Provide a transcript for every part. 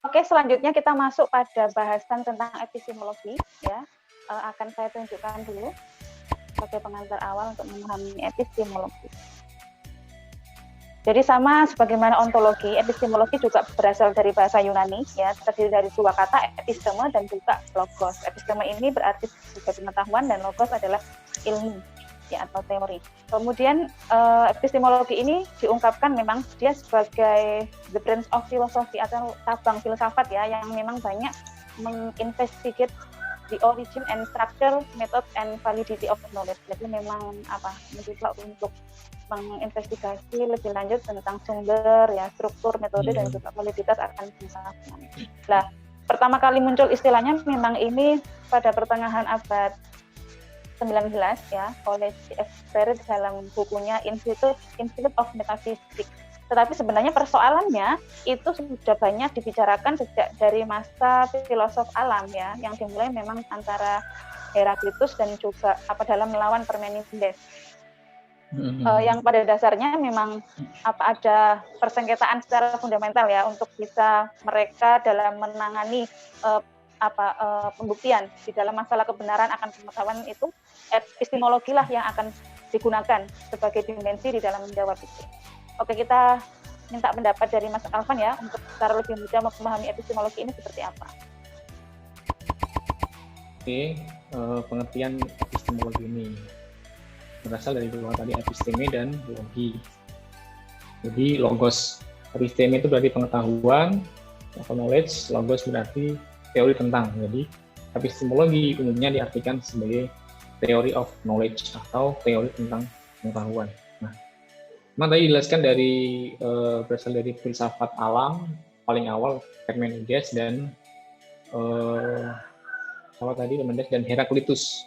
Oke, selanjutnya kita masuk pada bahasan tentang epistemologi, ya. Akan saya tunjukkan dulu sebagai pengantar awal untuk memahami epistemologi. Jadi sama sebagaimana ontologi, epistemologi juga berasal dari bahasa Yunani, ya, terdiri dari dua kata, episteme dan juga logos. Episteme ini berarti sebagai pengetahuan dan logos adalah ilmu, ya, atau teori. Kemudian epistemologi ini diungkapkan memang dia sebagai the branch of philosophy atau cabang filsafat, ya, yang memang banyak menginvestigate the origin and structure, method and validity of knowledge. Jadi memang mencoba untuk menginvestigasi lebih lanjut tentang sumber, ya, struktur, metode dan juga validitas akan filsafat. Nah, pertama kali muncul istilahnya memang ini pada pertengahan abad 19, ya, oleh C.S. Barrett dalam bukunya Institute of Metaphysics. Tetapi sebenarnya persoalannya itu sudah banyak dibicarakan sejak dari masa filosof alam, ya, yang dimulai memang antara Heraklitus dan juga dalam melawan Parmenides. Yang pada dasarnya memang ada persengketaan secara fundamental, ya, untuk bisa mereka dalam menangani pembuktian di dalam masalah kebenaran akan pengetahuan itu, epistemologi lah yang akan digunakan sebagai dimensi di dalam menjawab itu. Oke, kita minta pendapat dari Mas Alvan, ya, untuk secara lebih mudah memahami epistemologi ini seperti apa. Oke, pengertian epistemologi ini berasal dari dua tadi, episteme dan logi. Jadi logos, episteme itu berarti pengetahuan atau knowledge, logos berarti teori tentang. Jadi epistemologi umumnya diartikan sebagai theory of knowledge atau teori tentang pengetahuan. Nah, memang tadi dijelaskan dari berasal dari filsafat alam paling awal Parmenides dan Parmenides dan Heraklitus.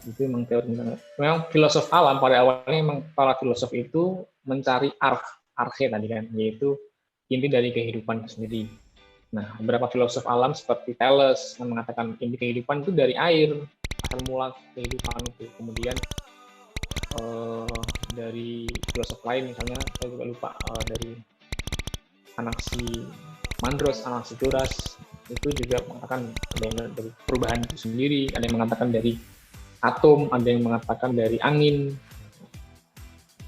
Itu memang teori tentang. Memang filosof alam pada awalnya memang para filosof itu mencari arche tadi kan, yaitu inti dari kehidupan itu sendiri. Nah, beberapa filosof alam seperti Thales yang mengatakan inti kehidupan itu dari air, asal mula kehidupan itu. Kemudian dari filosof lain misalnya saya juga lupa, dari Anaximandros, Anaxagoras itu juga mengatakan ada yang dari perubahan itu sendiri, ada yang mengatakan dari atom, ada yang mengatakan dari angin.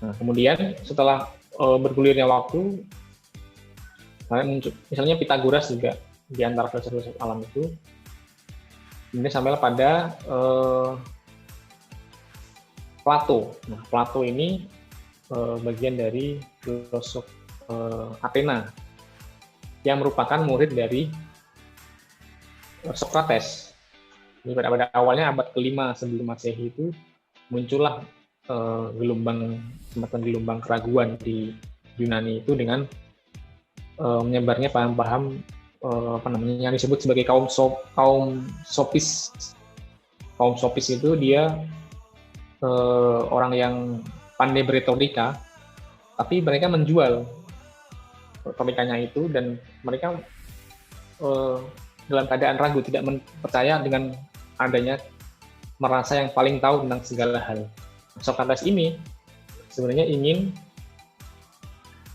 Nah, kemudian setelah bergulirnya waktu, misalnya Pythagoras juga di antara filsuf alam itu, kemudian sampailah pada Plato. Nah, Plato ini bagian dari filosof Athena yang merupakan murid dari Socrates. Jadi pada awalnya abad ke-5 sebelum Masehi itu muncullah semacam gelombang keraguan di Yunani itu dengan menyebarnya paham-paham yang disebut sebagai kaum sopis. Kaum sopis itu dia orang yang pandai berretorika, tapi mereka menjual retorikanya itu dan mereka dalam keadaan ragu, tidak percaya dengan adanya merasa yang paling tahu tentang segala hal. Socrates ini sebenarnya ingin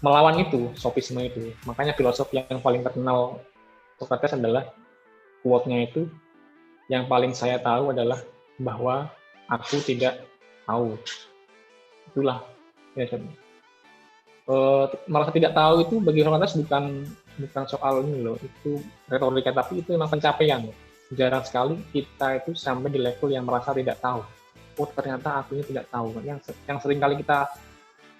melawan itu, sofisme itu. Makanya filosof yang paling terkenal Socrates adalah quote-nya itu, yang paling saya tahu adalah bahwa aku tidak tahu. Itulah. Ya, merasa tidak tahu itu bagi Socrates bukan soal ini loh, itu retorika, tapi itu memang pencapaian. Jarang sekali kita itu sampai di level yang merasa tidak tahu. Oh, ternyata aku ini tidak tahu. Yang sering kali kita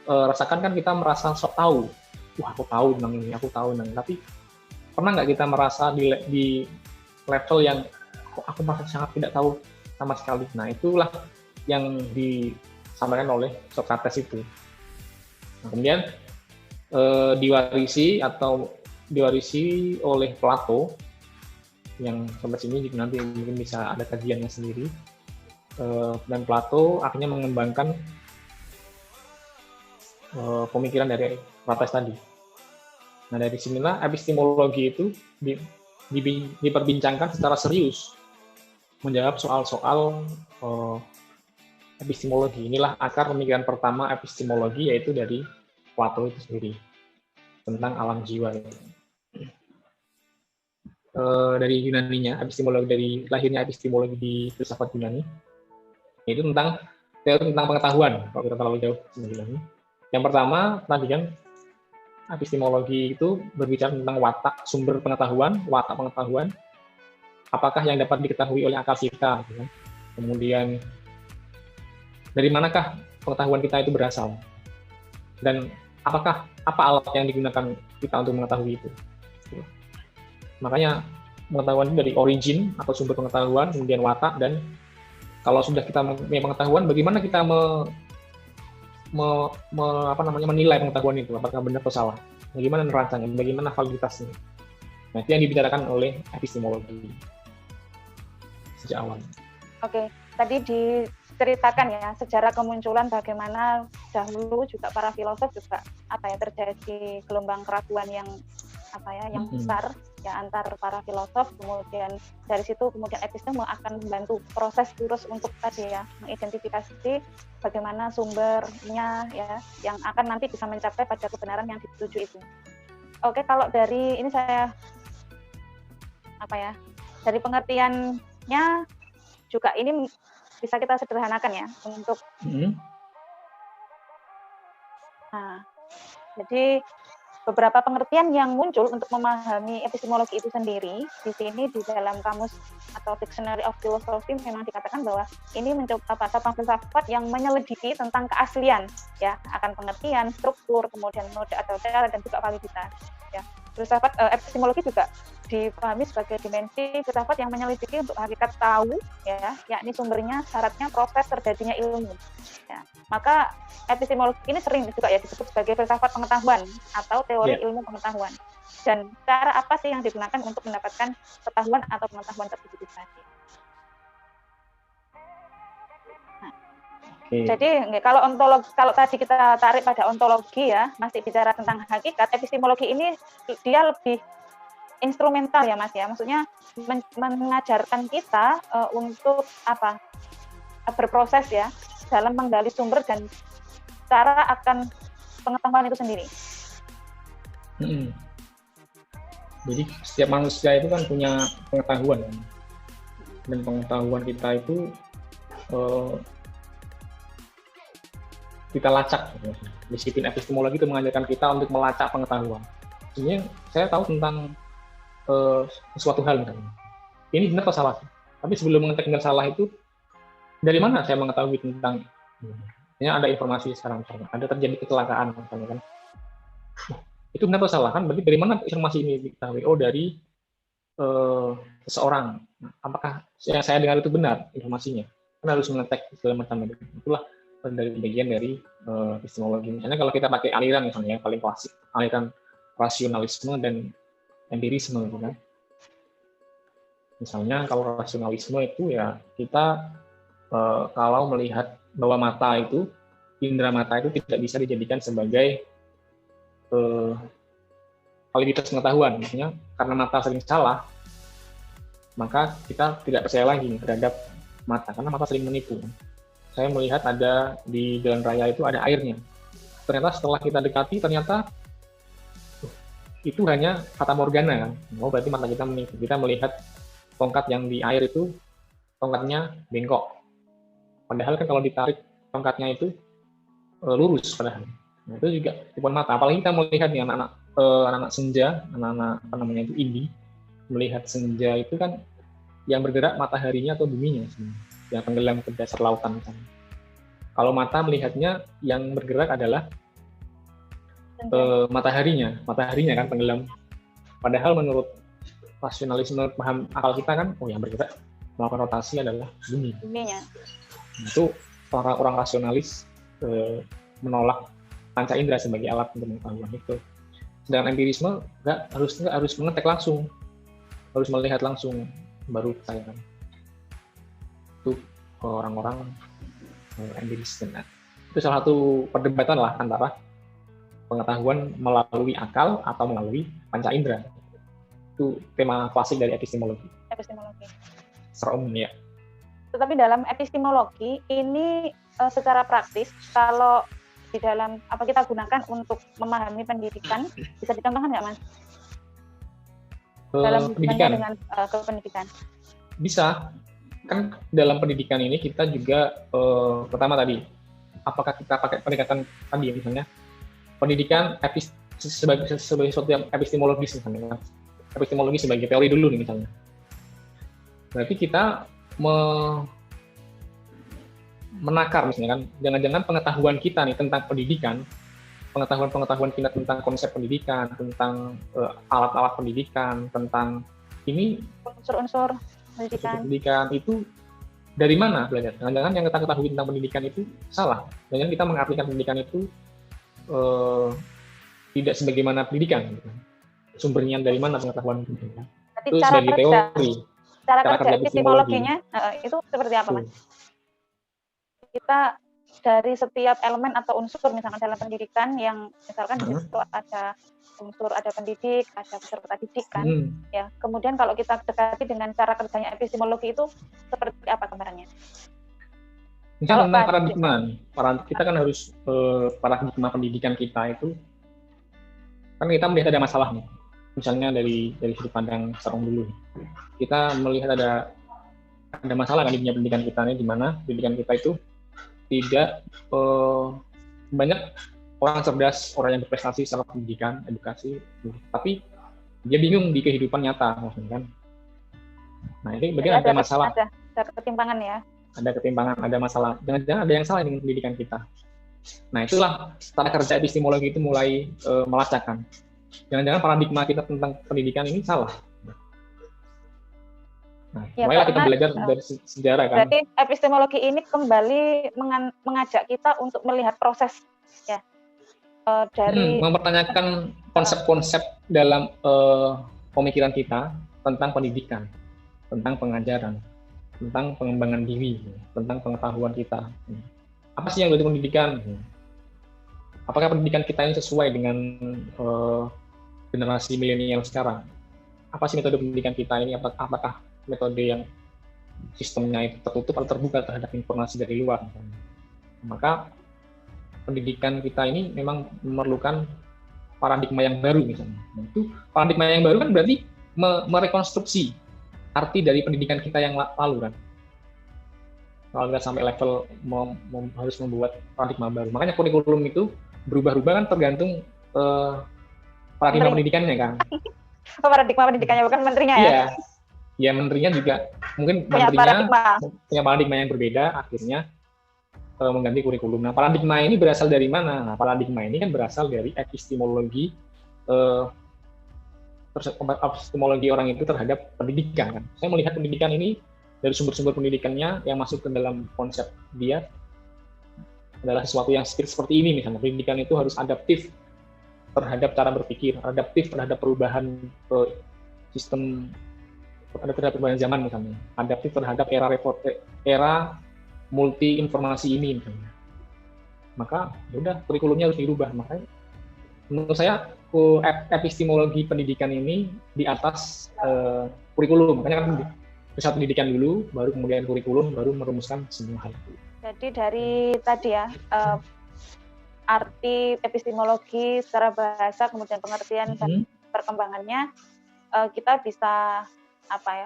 rasakan kan kita merasa sok tahu. Wah, aku tahu tentang ini, aku tahu tentang ini. Tapi pernah nggak kita merasa di level yang aku merasa sangat tidak tahu sama sekali? Nah, itulah yang disampaikan oleh Socrates itu. Nah, kemudian diwarisi oleh Plato, yang sampai sini nanti mungkin bisa ada kajiannya sendiri. Dan Plato akhirnya mengembangkan pemikiran dari Socrates tadi. Nah, dari sinilah epistemologi itu diperbincangkan secara serius, menjawab soal-soal epistemologi. Inilah akar pemikiran pertama epistemologi, yaitu dari Plato itu sendiri, tentang alam jiwa itu. dari Yunaninya, epistemologi dari lahirnya epistemologi di filsafat Yunani, yaitu tentang teori tentang pengetahuan. Kalau kita terlalu jauh sebenarnya. Yang pertama tadi kan epistemologi itu berbicara tentang watak sumber pengetahuan, watak pengetahuan, apakah yang dapat diketahui oleh akal kita, gitu kan? Kemudian dari manakah pengetahuan kita itu berasal, dan apa alat yang digunakan kita untuk mengetahui itu. Makanya pengetahuan itu dari origin atau sumber pengetahuan, kemudian watak, dan kalau sudah kita punya pengetahuan, bagaimana kita menilai pengetahuan itu, apakah benar atau salah, bagaimana merancangnya, bagaimana validitasnya. Nah, itu yang dibicarakan oleh epistemologi sejak awal. Oke, tadi diceritakan ya sejarah kemunculan bagaimana dahulu juga para filosof juga terjadi gelombang keraguan yang besar ya antar para filosof, kemudian dari situ kemudian episteme akan membantu proses terus untuk tadi ya mengidentifikasi bagaimana sumbernya ya yang akan nanti bisa mencapai pada kebenaran yang dituju itu. Oke, kalau dari ini saya dari pengertiannya juga ini bisa kita sederhanakan ya untuk nah, jadi beberapa pengertian yang muncul untuk memahami epistemologi itu sendiri di sini di dalam kamus atau Dictionary of Philosophy memang dikatakan bahwa ini mencoba tentang filsafat yang menyelidiki tentang keaslian ya akan pengertian, struktur, kemudian mode atau cara dan juga validitas ya. Filsafat epistemologi juga dipahami sebagai dimensi filsafat yang menyelidiki untuk hakikat tahu ya, yakni sumbernya, syaratnya, proses terjadinya ilmu. Ya. Maka epistemologi ini sering juga ya disebut sebagai filsafat pengetahuan atau teori ilmu pengetahuan. Dan cara apa sih yang digunakan untuk mendapatkan pengetahuan atau pengetahuan tersebut tadi? Jadi kalau tadi kita tarik pada ontologi ya, masih bicara tentang hakikat, epistemologi ini dia lebih instrumental ya Mas ya, maksudnya mengajarkan kita untuk berproses ya dalam menggali sumber dan cara akan pengetahuan itu sendiri. Jadi setiap manusia itu kan punya pengetahuan dan pengetahuan kita itu kita lacak. Disiplin epistemologi itu mengajarkan kita untuk melacak pengetahuan. Sebenarnya saya tahu tentang sesuatu hal misalnya. Ini benar atau salah? Tapi sebelum mengetahui benar salah itu, dari mana saya mengetahui tentang ini? Ada informasi sekarang misalnya, ada terjadi kecelakaan misalnya kan. Itu benar atau salah kan? Berarti dari mana informasi ini diketahui? Oh, dari seseorang. Apakah yang saya dengar itu benar informasinya? Kan harus mengetek segala macam itu. Itulah dari bagian dari epistemologi. Misalnya kalau kita pakai aliran misalnya yang paling klasik, aliran rasionalisme dan empirisme gitu kan. Misalnya kalau rasionalisme itu ya kita kalau melihat bahwa mata itu, indera mata itu tidak bisa dijadikan sebagai validitas pengetahuan. Misalnya karena mata sering salah, maka kita tidak percaya lagi terhadap mata, karena mata sering menipu. Saya melihat ada di jalan raya itu ada airnya. Ternyata setelah kita dekati, ternyata itu hanya fata morgana kan. Oh, berarti mata kita menipu. Kita melihat tongkat yang di air itu tongkatnya bengkok. Padahal kan kalau ditarik tongkatnya itu lurus padahal. Nah, itu juga tipuan mata. Apalagi kita melihat nih anak-anak senja, anak-anak itu indie, melihat senja itu kan yang bergerak mataharinya atau buminya sebenarnya, yang tenggelam ke dasar lautan misalnya. Kalau mata melihatnya yang bergerak adalah mataharinya kan tenggelam. Padahal menurut rasionalisme paham akal kita kan, yang bergerak melakukan rotasi adalah bumi. Buminya. Itu orang rasionalis menolak panca indera sebagai alat untuk pengetahuan itu. Sedangkan empirisme nggak harus mengetek langsung, harus melihat langsung baru percaya kan. Itu orang-orang empiris. Itu salah satu perdebatan lah antara pengetahuan melalui akal atau melalui panca indera. Itu tema klasik dari epistemologi. Secara umum ya. Tetapi dalam epistemologi ini secara praktis kalau di dalam apa kita gunakan untuk memahami pendidikan bisa dicontohkan nggak Mas? dalam hubungannya pendidikan dengan kependidikan? bisa. Kan dalam pendidikan ini kita juga pertama tadi, apakah kita pakai pendekatan tadi misalnya pendidikan sebagai sesuatu yang epistemologis misalnya, epistemologi sebagai teori dulu nih misalnya. Berarti kita menakar misalnya kan, jangan-jangan pengetahuan kita nih tentang pendidikan, pengetahuan kita tentang konsep pendidikan, tentang alat-alat pendidikan, tentang ini unsur-unsur pendidikan itu dari mana belajar? Jangan-jangan yang kita ketahui tentang pendidikan itu salah. Jangan kita mengartikan pendidikan itu tidak sebagaimana pendidikan. Gitu. Sumbernya dari mana pengetahuan pendidikan? Itu sebagai teori. Cara kerja epistemologinya itu seperti apa, Mas? Kita dari setiap elemen atau unsur misalkan dalam pendidikan yang misalkan di situ ada unsur, ada pendidik, ada peserta didik kan, ya. Kemudian kalau kita dekati dengan cara kerjanya epistemologi itu seperti apa gambarannya? Misalnya tentang paradigma, kita kan harus paradigma pendidikan kita itu kan kita melihat ada masalah nih. Misalnya dari sudut pandang seorang dulu, kita melihat ada masalah kan di dunia pendidikan kita ini, di mana pendidikan kita itu tidak banyak orang cerdas, orang yang berprestasi secara pendidikan, edukasi, tapi dia bingung di kehidupan nyata, kan? Nah ini bagaimana ada masalah? Ada ketimpangan ya? Ada ketimpangan, ada masalah. Jangan-jangan ada yang salah dengan pendidikan kita. Nah itulah cara kerja epistemologi itu mulai melacakkan. Jangan-jangan paradigma kita tentang pendidikan ini salah. Nah, mulailah kita belajar dari sejarah kan. Berarti epistemologi ini kembali mengajak kita untuk melihat proses ya dari mempertanyakan konsep-konsep dalam pemikiran kita tentang pendidikan, tentang pengajaran, tentang pengembangan diri, tentang pengetahuan kita. Apa sih yang dari pendidikan? Apakah pendidikan kita ini sesuai dengan generasi milenial sekarang? Apa sih metode pendidikan kita ini? Apakah metode yang sistemnya itu tertutup atau terbuka terhadap informasi dari luar? Maka pendidikan kita ini memang memerlukan paradigma yang baru misalnya. Nah, itu paradigma yang baru kan berarti merekonstruksi arti dari pendidikan kita yang lalu kan. Kalau kita sampai level harus membuat paradigma baru. Makanya kurikulum itu berubah-ubah kan tergantung paradigma pendidikannya kan. Paradigma pendidikannya bukan menterinya ya? Iya. Ya menterinya juga mungkin punya paradigma yang berbeda, akhirnya mengganti kurikulum. Nah paradigma ini berasal dari mana? Nah paradigma ini kan berasal dari epistemologi orang itu terhadap pendidikan kan. Saya melihat pendidikan ini dari sumber-sumber pendidikannya yang masuk ke dalam konsep dia adalah sesuatu yang seperti ini misalnya. Pendidikan itu harus adaptif terhadap cara berpikir, adaptif terhadap perubahan sistem, terhadap perubahan zaman misalnya, adaptif terhadap era multi informasi ini misalnya. Maka udah kurikulumnya harus dirubah. Makanya menurut saya epistemologi pendidikan ini di atas kurikulum. Makanya kan pusat pendidikan dulu, baru kemudian kurikulum, baru merumuskan semua hal itu. Jadi dari tadi ya arti epistemologi secara bahasa, kemudian pengertian dan perkembangannya, kita bisa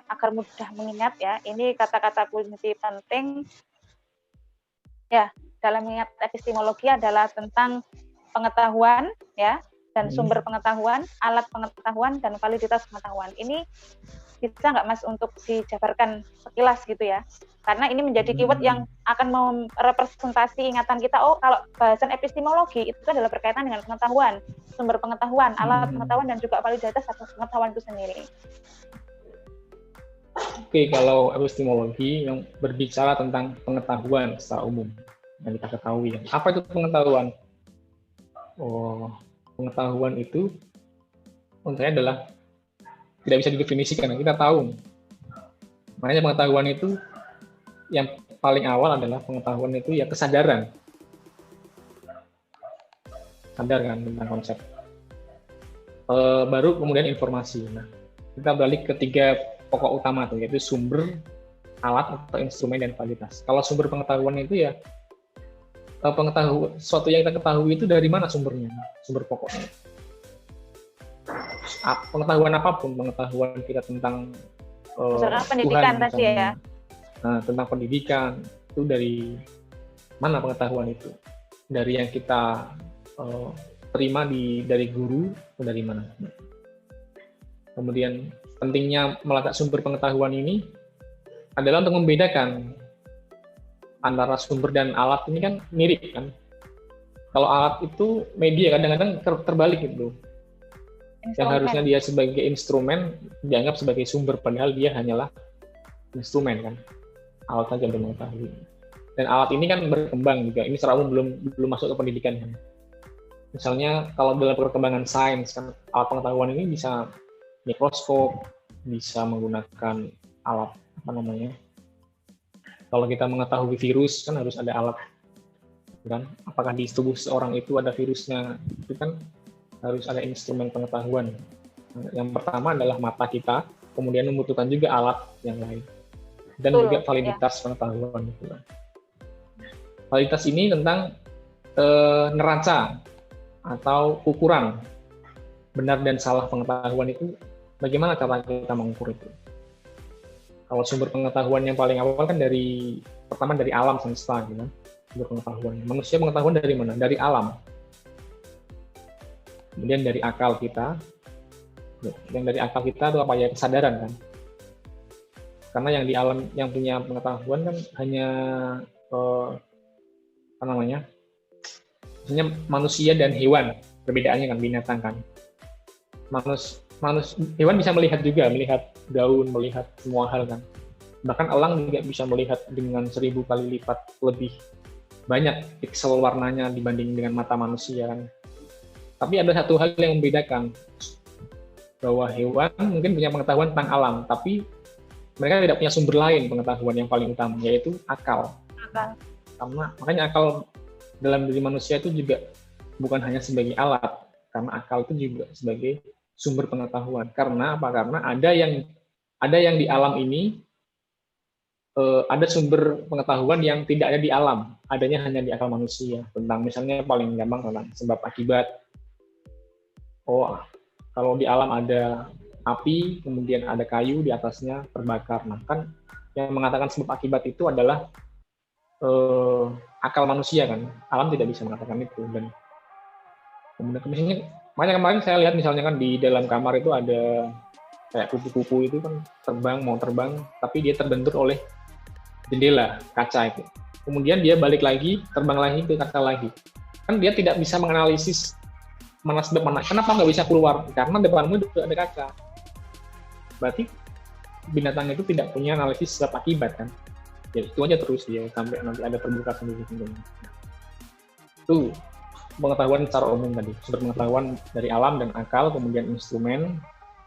agar mudah mengingat ya. Ini kata-kata kunci penting ya dalam mengingat epistemologi adalah tentang pengetahuan ya, dan sumber pengetahuan, alat pengetahuan, dan validitas pengetahuan. Ini bisa nggak Mas untuk dijabarkan sekilas gitu ya? Karena ini menjadi keyword yang akan merepresentasi ingatan kita. Oh, kalau bahasan epistemologi itu adalah berkaitan dengan pengetahuan, sumber pengetahuan, alat pengetahuan, dan juga validitas atas pengetahuan itu sendiri. Oke, kalau epistemologi yang berbicara tentang pengetahuan secara umum yang kita ketahui. Apa itu pengetahuan? Oh, pengetahuan itu menurut saya adalah tidak bisa didefinisikan. Kita tahu. Makanya pengetahuan itu yang paling awal adalah pengetahuan itu ya kesadaran. Sadar kan tentang konsep. Baru kemudian informasi. Nah, kita balik ke tiga pokok utama tuh, yaitu sumber, alat atau instrumen, dan validitas. Kalau sumber pengetahuan itu ya sesuatu yang kita ketahui itu dari mana sumbernya, sumber pokoknya. pengetahuan apapun, pengetahuan kita tentang pendidikan Tuhan, tadi ya. Nah, tentang pendidikan itu dari mana pengetahuan itu? Dari yang kita terima dari guru atau dari mana? Kemudian pentingnya meletak sumber pengetahuan ini adalah untuk membedakan antara sumber dan alat ini kan mirip kan. Kalau alat itu media kadang-kadang terbalik gitu. Yang harusnya dia sebagai instrumen dianggap sebagai sumber, padahal dia hanyalah instrumen kan. Alat saja belum mengetahui. Dan alat ini kan berkembang juga. Ini secara umum belum masuk ke pendidikan kan. Misalnya kalau dalam perkembangan sains kan alat pengetahuan ini bisa mikroskop, bisa menggunakan alat apa namanya? Kalau kita mengetahui virus kan harus ada alat kan. Apakah di tubuh seorang itu ada virusnya? Itu kan harus ada instrumen pengetahuan. Yang pertama adalah mata kita, kemudian membutuhkan juga alat yang lain. Dan juga validitas pengetahuan. Validitas ini tentang neraca atau ukuran benar dan salah pengetahuan itu, bagaimana cara kita mengukur itu. Kalau sumber pengetahuan yang paling awal kan pertama dari alam semesta, gitu kan, sumber pengetahuan. Manusia pengetahuan dari mana? Dari alam. Kemudian dari akal kita. Yang dari akal kita itu apa ya? Kesadaran kan. Karena yang di alam yang punya pengetahuan kan hanya apa namanya? Maksudnya manusia dan hewan. Perbedaannya kan binatang kan. Hewan bisa melihat juga, melihat daun, melihat semua hal kan. Bahkan elang juga bisa melihat dengan 1000 kali lipat lebih banyak piksel warnanya dibanding dengan mata manusia kan. Tapi ada satu hal yang membedakan, bahwa hewan mungkin punya pengetahuan tentang alam, tapi mereka tidak punya sumber lain pengetahuan yang paling utama, yaitu akal. Karena makanya akal dalam diri manusia itu juga bukan hanya sebagai alat, karena akal itu juga sebagai sumber pengetahuan. Karena apa? Karena ada yang di alam ini ada sumber pengetahuan yang tidak ada di alam, adanya hanya di akal manusia. Tentang misalnya paling gampang tentang sebab akibat. Oh, kalau di alam ada api, kemudian ada kayu di atasnya terbakar. Nah, kan yang mengatakan sebab akibat itu adalah akal manusia kan. Alam tidak bisa mengatakan itu. Dan kemudian makanya kemarin saya lihat misalnya kan di dalam kamar itu ada kayak kupu-kupu itu kan mau terbang, tapi dia terbentur oleh jendela kaca itu. Kemudian dia balik lagi, terbang lagi ke kaca lagi. Kan dia tidak bisa menganalisis mana sebab mana. Kenapa nggak bisa keluar? Karena depanmu juga ada kaca. Berarti binatang itu tidak punya analisis sebab akibat kan. Ya itu aja terus dia sampai nanti ada terbuka sendiri. Itu pengetahuan secara umum tadi, sumber pengetahuan dari alam dan akal, kemudian instrumen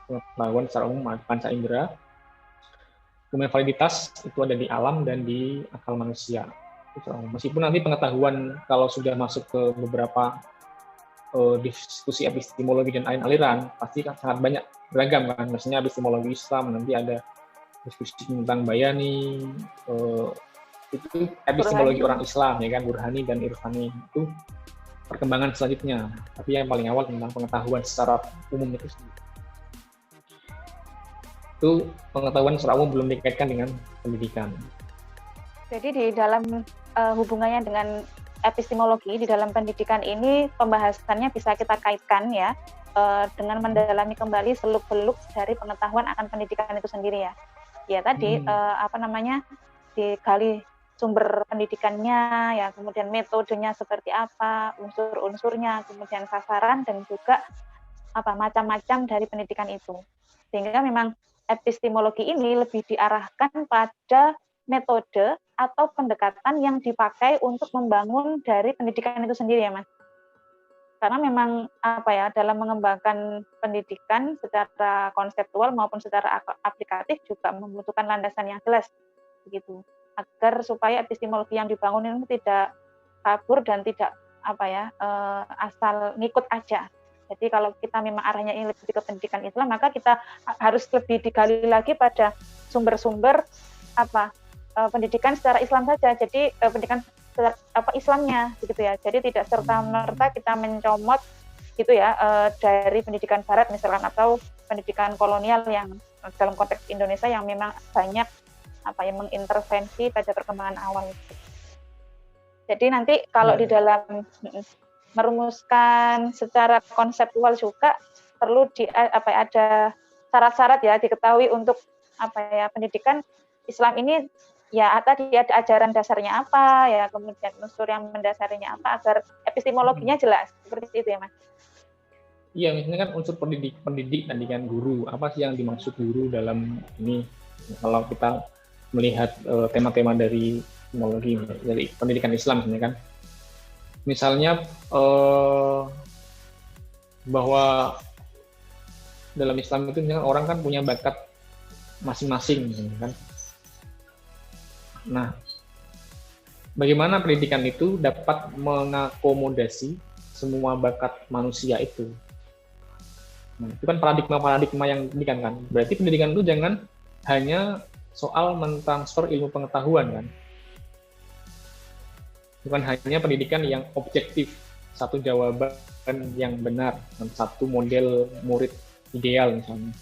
pengetahuan secara umum panca indera, kemudian validitas itu ada di alam dan di akal manusia. Meskipun nanti pengetahuan kalau sudah masuk ke beberapa diskusi epistemologi dan aliran pasti kan sangat banyak beragam kan. Misalnya epistemologi Islam nanti ada diskusi tentang bayani, itu epistemologi orang Islam ya kan, Burhani dan Irfani, itu perkembangan selanjutnya. Tapi yang paling awal tentang pengetahuan secara umum itu sendiri. Itu pengetahuan secara umum belum dikaitkan dengan pendidikan. Jadi di dalam hubungannya dengan epistemologi di dalam pendidikan ini pembahasannya bisa kita kaitkan ya dengan mendalami kembali seluk-beluk dari pengetahuan akan pendidikan itu sendiri ya. Ya tadi digali sumber pendidikannya ya, kemudian metodenya seperti apa, unsur-unsurnya, kemudian sasaran dan juga macam-macam dari pendidikan itu. Sehingga memang epistemologi ini lebih diarahkan pada metode atau pendekatan yang dipakai untuk membangun dari pendidikan itu sendiri ya Mas. Karena memang dalam mengembangkan pendidikan secara konseptual maupun secara aplikatif juga membutuhkan landasan yang jelas begitu, agar supaya epistemologi yang dibangun ini tidak kabur dan tidak asal ngikut aja. Jadi kalau kita memang arahnya ini lebih ke pendidikan Islam, maka kita harus lebih digali lagi pada sumber-sumber pendidikan secara Islam saja. Jadi pendidikan secara Islamnya gitu ya. Jadi tidak serta-merta kita mencomot gitu ya, dari pendidikan barat misalkan, atau pendidikan kolonial yang dalam konteks Indonesia yang memang banyak mengintervensi pada perkembangan awal. Jadi nanti kalau di dalam merumuskan secara konseptual juga perlu ada syarat-syarat ya, diketahui untuk pendidikan Islam ini ya tadi ada ajaran dasarnya apa ya, kemudian unsur yang mendasarinya apa, agar epistemologinya jelas, seperti itu ya Mas. Iya, misalnya kan unsur pendidik tadi kan, guru. Apa sih yang dimaksud guru dalam ini? Kalau kita melihat tema-tema dari epistemologi, dari pendidikan Islam misalnya kan. Misalnya bahwa dalam Islam itu misalkan orang kan punya bakat masing-masing kan. Nah, bagaimana pendidikan itu dapat mengakomodasi semua bakat manusia itu? Nah, itu kan paradigma yang pendidikan kan. Berarti pendidikan itu jangan hanya soal mentransfer ilmu pengetahuan kan. Bukan hanya pendidikan yang objektif, satu jawaban yang benar, dan satu model murid ideal misalnya.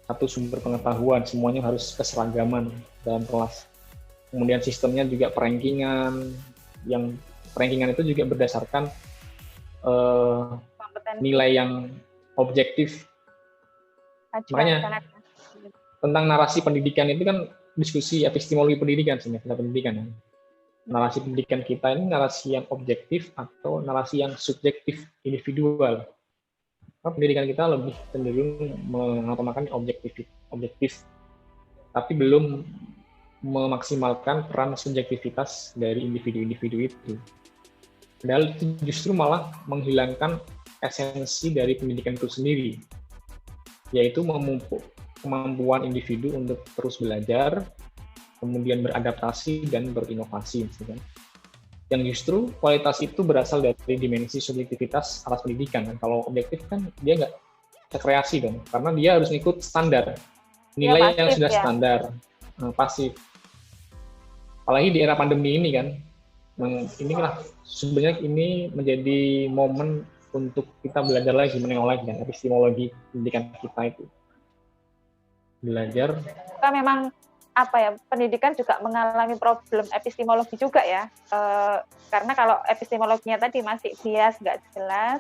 Satu sumber pengetahuan, semuanya harus keseragaman dalam kelas. Kemudian sistemnya juga perankingan, yang perankingan itu juga berdasarkan nilai yang objektif. Makanya tentang narasi pendidikan itu kan diskusi epistemologi pendidikan sebenarnya, pendidikan. Narasi pendidikan kita ini narasi yang objektif atau narasi yang subjektif individual. Karena pendidikan kita lebih cenderung mengutamakan objektif, tapi belum memaksimalkan peran subjektivitas dari individu-individu itu. Padahal itu justru malah menghilangkan esensi dari pendidikan itu sendiri, yaitu memupuk kemampuan individu untuk terus belajar, kemudian beradaptasi dan berinovasi, misalkan. Yang justru kualitas itu berasal dari dimensi subjektivitas atas pendidikan. Kalau objektif kan dia nggak kreasi dong, karena dia harus ikut standar, nilai yang sudah standar, pasif. Apalagi di era pandemi ini kan, inilah sebenarnya ini menjadi momen untuk kita belajar lagi, mengenal lagi kan epistemologi pendidikan kita itu. Belajar. Kita memang pendidikan juga mengalami problem epistemologi juga ya, karena kalau epistemologinya tadi masih bias, nggak jelas,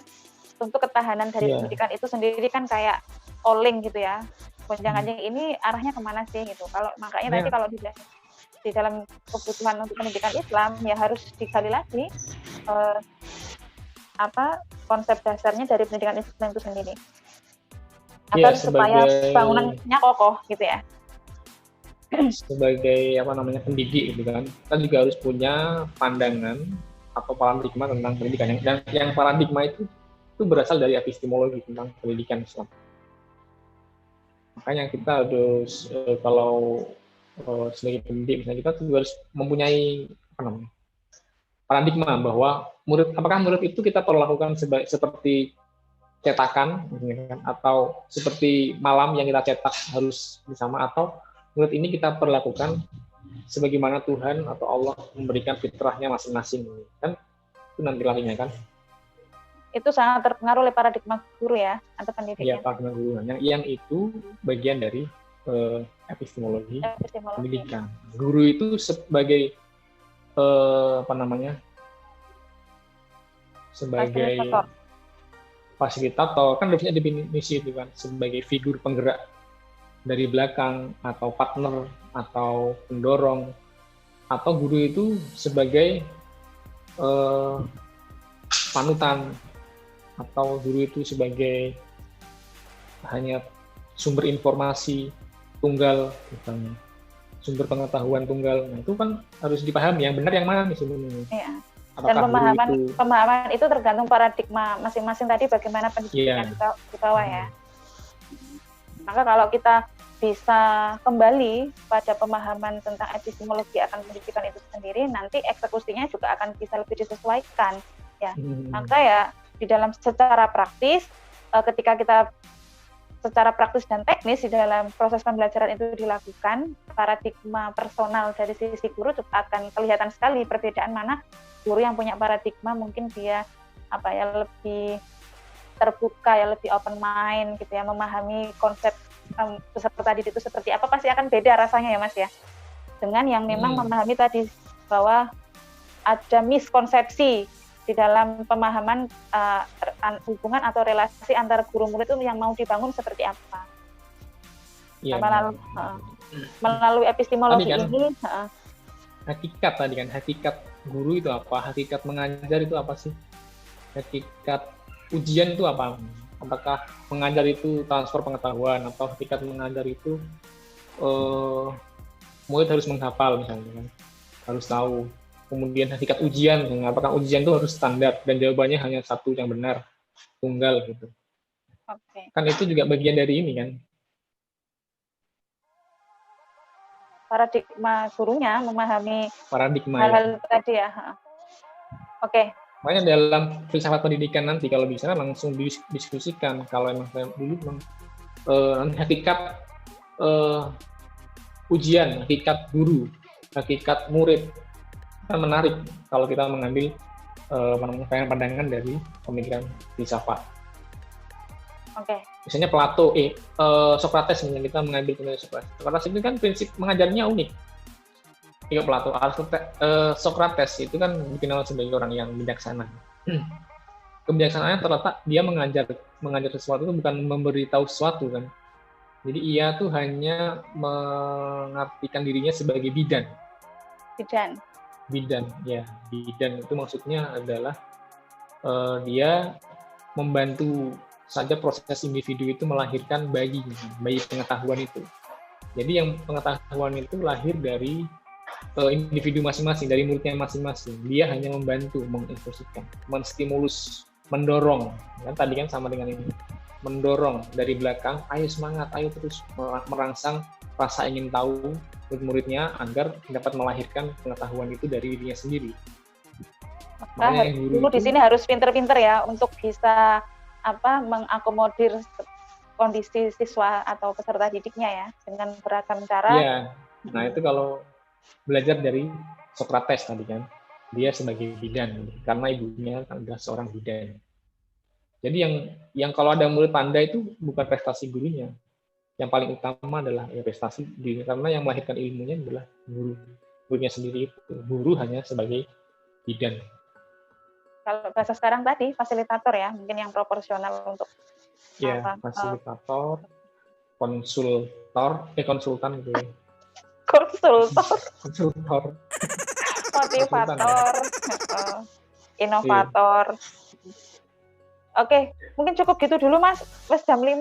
untuk ketahanan dari pendidikan itu sendiri kan kayak oleng gitu ya, gonjang-ganjing ini arahnya kemana sih gitu. Kalau makanya tadi kalau di dalam kebutuhan untuk pendidikan Islam ya harus digali lagi konsep dasarnya dari pendidikan Islam itu sendiri, agar supaya bangunannya kokoh gitu ya. Sebagai pendidik gitu kan, kita juga harus punya pandangan atau paradigma tentang pendidikan, dan yang paradigma itu berasal dari epistemologi tentang pendidikan Islam. Makanya kita harus kalau sebagai pendidik misalnya, kita juga harus mempunyai paradigma bahwa apakah murid itu kita perlakukan seperti cetakan atau seperti malam yang kita cetak harus bersama, atau murid ini kita perlakukan sebagaimana Tuhan atau Allah memberikan fitrahnya masing-masing kan, itu nanti lahirnya kan. Itu sangat terpengaruh oleh paradigma guru ya, atau pendidikan. Iya, paradigma guru. Yang itu bagian dari epistemologi pendidikan. Guru itu sebagai sebagai fasilitator kan harusnya definisi itu kan, sebagai figur penggerak dari belakang atau partner atau pendorong, atau guru itu sebagai panutan, atau guru itu sebagai hanya sumber informasi tunggal, misalnya sumber pengetahuan tunggal. Nah, itu kan harus dipahami yang benar yang mana nih sebenarnya. Iya. Dan pemahaman itu tergantung paradigma masing-masing tadi, bagaimana pendidikan di bawah ya. Maka kalau kita bisa kembali pada pemahaman tentang epistemologi akan pendidikan itu sendiri, nanti eksekusinya juga akan bisa lebih disesuaikan ya. Maka ya di dalam secara praktis, ketika kita secara praktis dan teknis di dalam proses pembelajaran itu dilakukan, paradigma personal dari sisi guru juga akan kelihatan sekali perbedaan, mana guru yang punya paradigma mungkin dia lebih terbuka ya, lebih open mind gitu ya, memahami konsep peserta didik itu seperti apa, pasti akan beda rasanya ya Mas ya, dengan yang memang memahami tadi bahwa ada miskonsepsi di dalam pemahaman hubungan atau relasi antara guru murid itu yang mau dibangun seperti apa. Ya, melalui epistemologi kan, ini hakikat tadi kan, hakikat guru itu apa, hakikat mengajar itu apa sih, hakikat ujian itu apa, apakah mengajar itu transfer pengetahuan, atau hakikat mengajar itu murid harus menghafal misalnya kan, harus tahu. Kemudian hakikat ujian, apakah ujian itu harus standar dan jawabannya hanya satu yang benar, tunggal gitu. Kan itu juga bagian dari ini kan, paradigma gurunya memahami paradigma hal-hal tadi ya. Makanya dalam filsafat pendidikan nanti kalau bisa langsung didiskusikan, kalau emang saya dulu hakikat ujian, hakikat guru, hakikat murid, kan menarik kalau kita mengambil pandangan dari pemikiran filsafat. Misalnya Plato, Socrates, misalnya kita mengambil contoh Socrates. Socrates itu kan prinsip mengajarnya unik. Iya Plato, Socrates itu kan dikenal sebagai orang yang bijaksana. Kebijaksanaannya terletak dia mengajar sesuatu itu bukan memberitahu sesuatu kan. Jadi ia tuh hanya mengartikan dirinya sebagai bidan. Bidan itu maksudnya adalah dia membantu saja proses individu itu melahirkan bayi pengetahuan itu. Jadi yang pengetahuan itu lahir dari individu masing-masing, dari muridnya masing-masing. Dia hanya membantu, menginstruksikan, menstimulus, mendorong. Kan tadi kan sama dengan ini, mendorong dari belakang, ayo semangat, ayo terus merangsang rasa ingin tahu murid-muridnya agar dapat melahirkan pengetahuan itu dari dirinya sendiri. Guru di sini harus pinter-pinter ya untuk bisa mengakomodir kondisi siswa atau peserta didiknya ya dengan beragam cara. Iya. Nah itu kalau belajar dari Socrates tadi kan, dia sebagai bidan karena ibunya adalah seorang bidan. Jadi yang kalau ada murid pandai itu bukan prestasi gurunya, yang paling utama adalah prestasi diri, karena yang melahirkan ilmunya adalah gurunya sendiri. Guru hanya sebagai bidan. Kalau bahasa sekarang tadi fasilitator ya, mungkin yang proporsional untuk fasilitator, konsultan gitu ya. Konsultor. Motivator, inovator. Oke, mungkin cukup gitu dulu Mas. Wes jam 5.